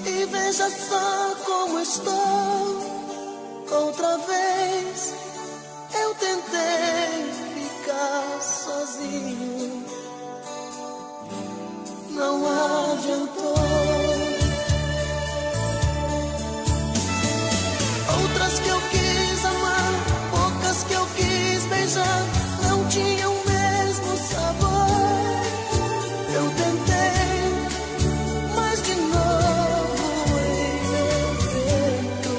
E veja só como estou. Outra vez eu tentei ficar sozinho, não adiantou. Outras que eu quis amar, poucas que eu quis beijar, não tinham o mesmo sabor. Eu tentei, mas de novo em meu peito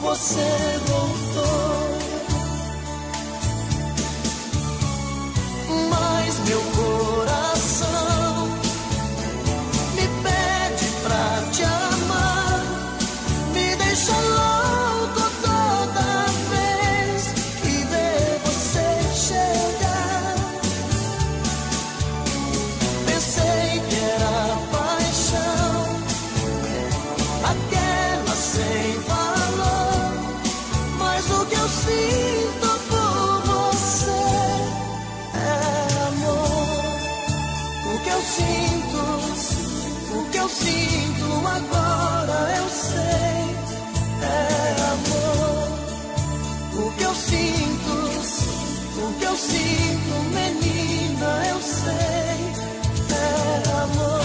você voltou. Mas meu coração me pede pra te amar, me deixa louco toda vez que vê você chegar. Pensei que era paixão, aquela sem valor, mas o que eu sinto por você é amor. O que eu sinto agora eu sei, é amor. O que eu sinto, menina, eu sei, é amor.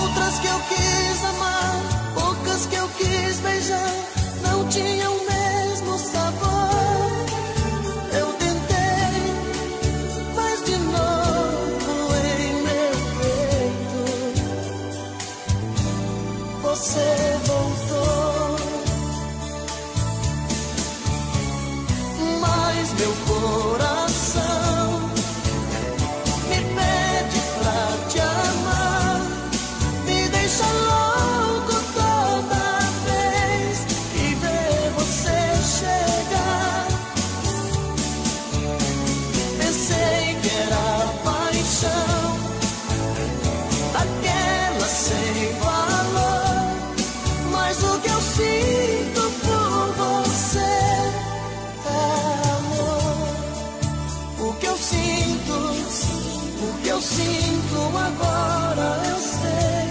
Outras que eu quis amar, poucas que eu quis beijar, não tinham o mesmo sabor. Eu tentei, mas de novo em meu peito você voltou. Mas meu coração me pede pra te amar, me deixa louco toda vez que vê você chegar. Pensei que era paixão, aquela sem valor, mas o que eu sinto por você é amor. O que eu sinto agora eu sei,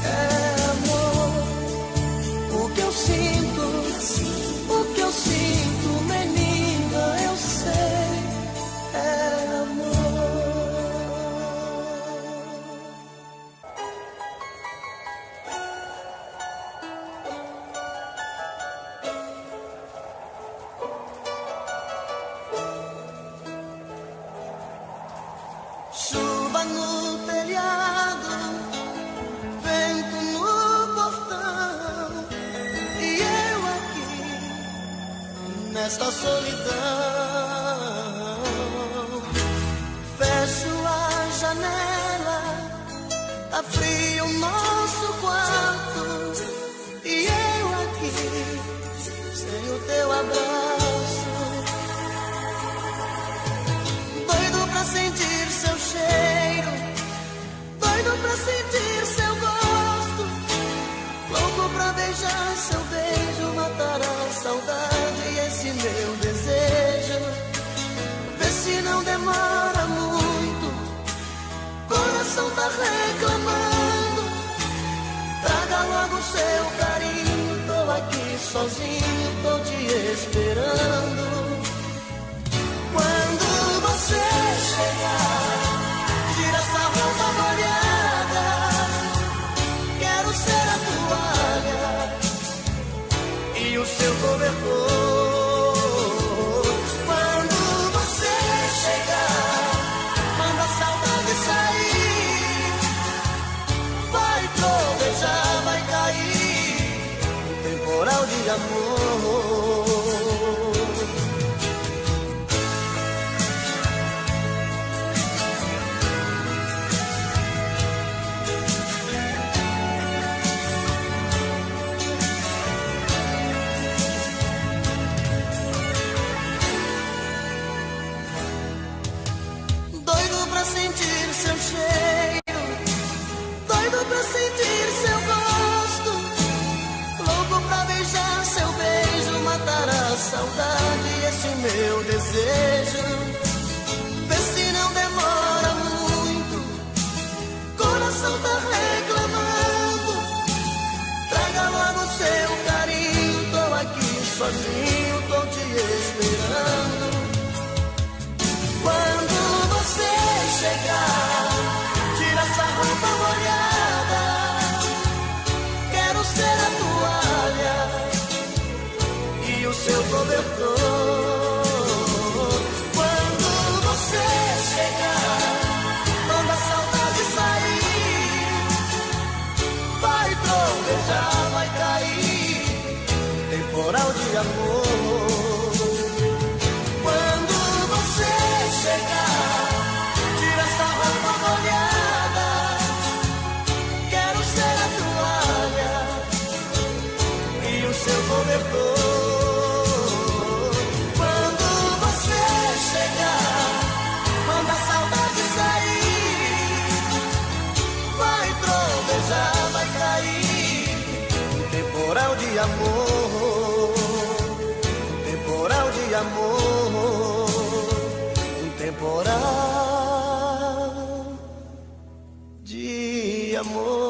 é amor. O que eu sinto, menina, eu sei, é amor. Chuva no telhado, vento no portão, e eu aqui nesta solidão. Fecho a janela, tá frio o nosso quarto, e eu aqui sem o teu abraço. Doido pra sentir seu cheiro, doido pra sentir seu gosto, louco pra beijar seu beijo, matar a saudade e esse meu desejo. Vê se não demora muito, coração tá reclamando. Traga logo seu carinho, tô aqui sozinho, tô te esperando. Quando você chegar, tira essa roupa molhada, quero ser a toalha e o seu cobertor. Quando você chegar, manda a saudade sair, vai trovejar, vai cair um temporal de amor. sozinho tô te esperando. Quando você chegar, tira essa roupa molhada. Quero ser a toalha e o seu cobertor. Quando você chegar, quando a saudade sair, vai trovejar, vai cair temporal de amor. Quando você chegar, tira essa roupa molhada. Quero ser a toalha e o seu cobertor. Quando você chegar, quando a saudade sair, vai trovejar, vai cair temporal de amor, temporal de amor, temporal de amor.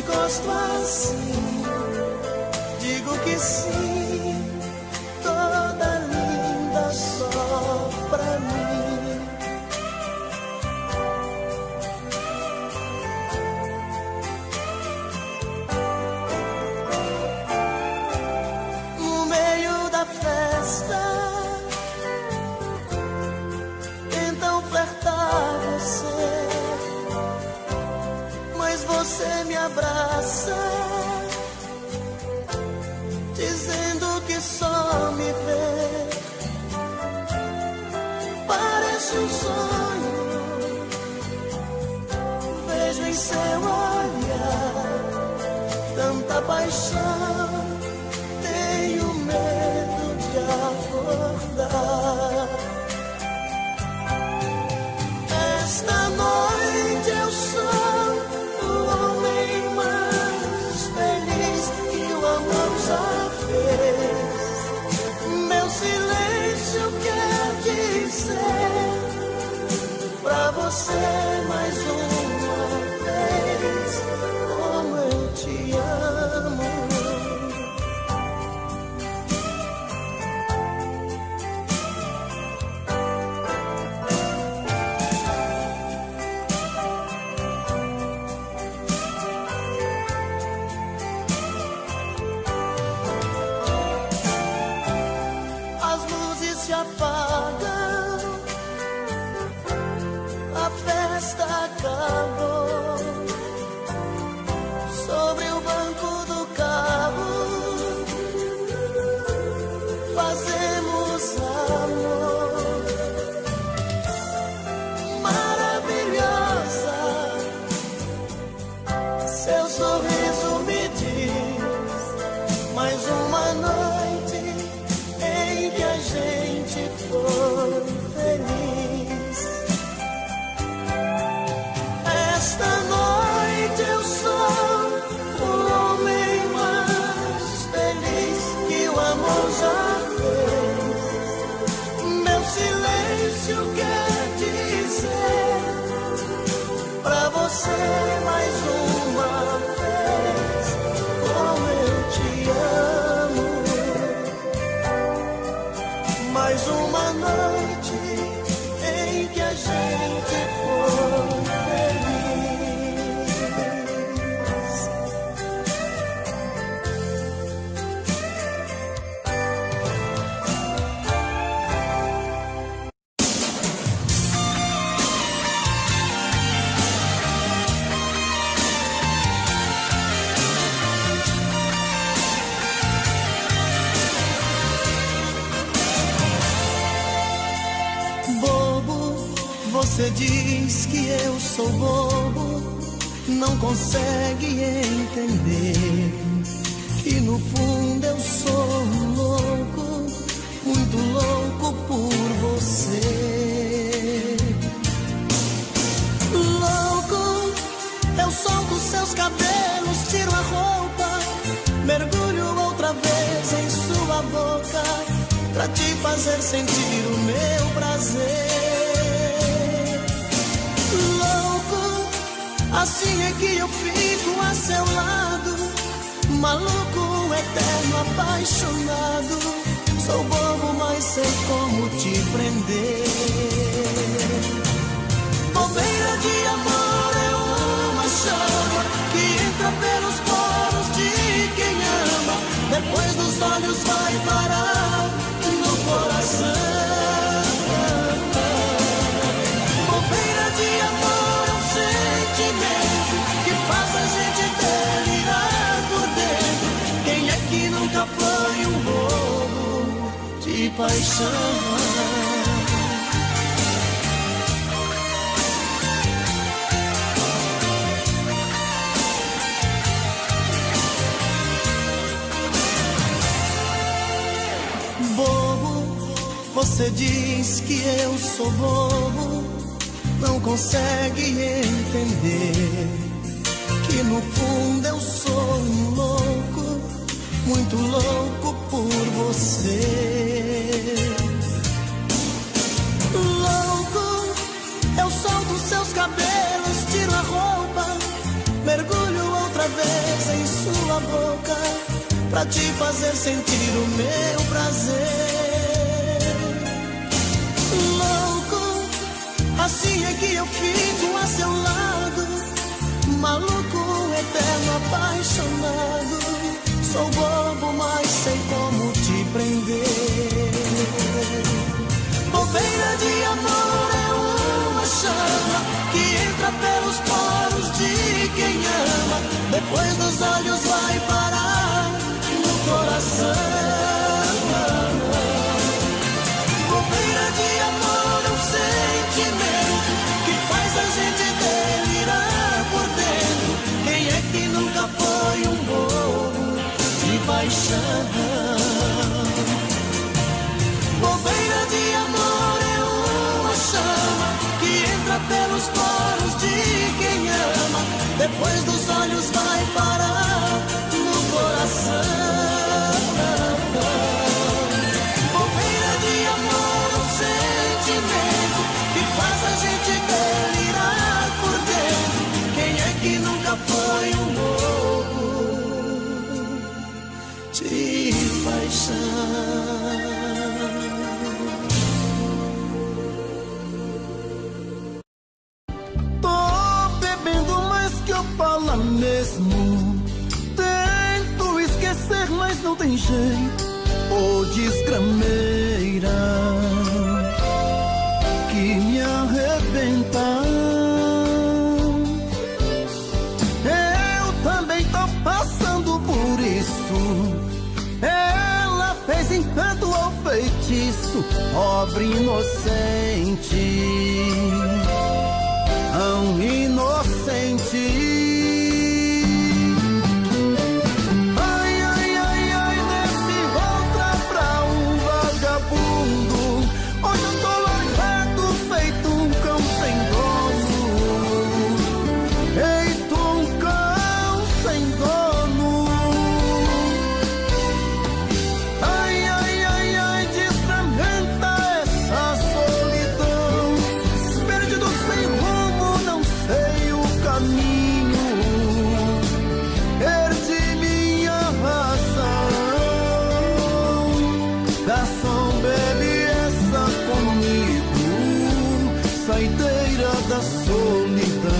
Gosto assim, digo que sim, toda linda só pra mim. No meio da festa, tentam flertar você, mas você me abraça, dizendo que só me vê. Parece um sonho, vejo em seu olhar tanta paixão, tenho medo de acordar. Esta noite eu sou o homem mais feliz que o amor já fez. Meu silêncio quer dizer pra você mais uma vez como eu te amo. Você diz que eu sou bobo, não consegue entender que no fundo eu sou louco, muito louco por você. Louco, eu solto seus cabelos, tiro a roupa, mergulho outra vez em sua boca, pra te fazer sentir o meu prazer. Assim é que eu fico a seu lado, maluco, eterno, apaixonado. Sou bobo, mas sei como te prender. Bobeira de amor é uma chama que entra pelos poros de quem ama, depois dos olhos vai parar no coração. Bobeira de amor é um sentimento que faz a gente delirar por dentro. Quem é que nunca foi um bobo de paixão? Bobo, você diz que eu sou bobo, não consegue entender que no fundo eu sou um louco, muito louco por você. Louco, eu solto seus cabelos, tiro a roupa, mergulho outra vez em sua boca, pra te fazer sentir o meu prazer. Louco, assim é que eu fico a seu lado, maluco, eterno, apaixonado. Sou bobo, mas sei como te prender. Bobeira de amor é uma chama que entra pelos poros de quem ama, depois dos olhos vai parar no coração. Bobeira de amor é um sentimento que faz a gente delirar por dentro. Quem é que nunca foi um bobo de paixão? Bobeira de amor é uma chama que entra pelos poros de quem ama, depois dos olhos vai parar no coração. Bobeira de amor é um sentimento que faz a gente delirar por dentro. Quem é que nunca foi um bobo de paixão? Fala mesmo, tento esquecer, mas não tem jeito. Ô desgrameira que me arrebenta. Eu também tô passando por isso. Ela fez encanto ou feitiço, pobre inocente, tão inocente. Saideira da solidão.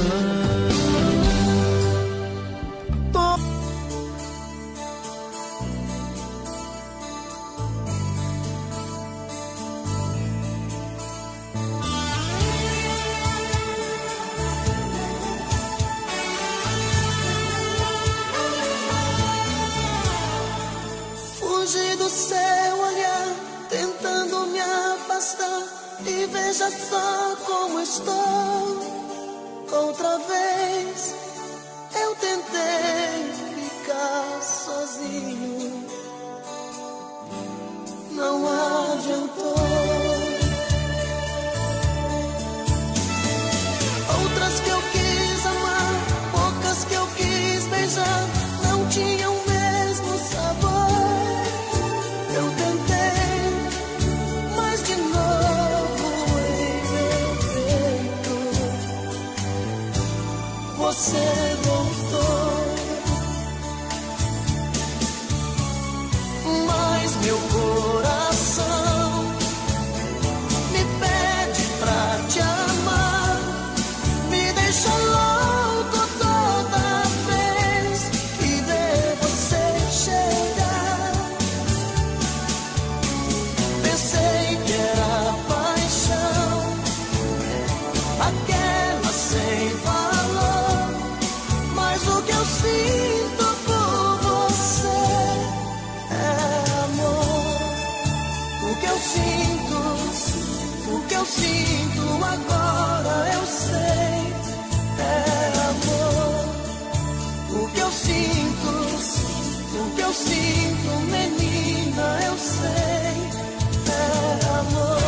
Fugi do seu olhar, tentando não me afastar e veja só como estou. Outra vez eu tentei ficar sozinho, não adiantou. Outras que eu quis amar, bocas que eu quis beijar, não tinham o mesmo sabor. Eu tentei, mas de novo em meu peito você voltou. Mas meu coração me pede pra te amar, me deixa louco toda vez que vê você chegar. Pensei que era paixão, aquela sem valor, mas o que eu sinto por você é amor. O que eu sinto agora eu sei, é amor. O que eu sinto, menina, eu sei, é amor.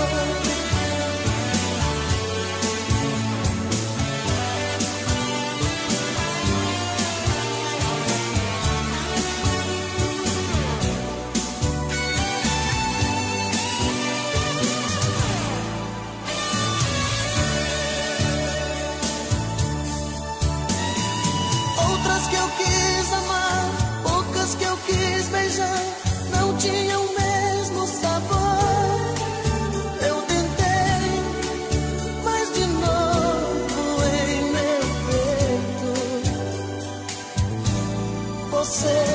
Outras que eu quis amar, bocas que eu quis beijar, não tinham o mesmo sabor. Eu tentei, mas de novo em meu peito você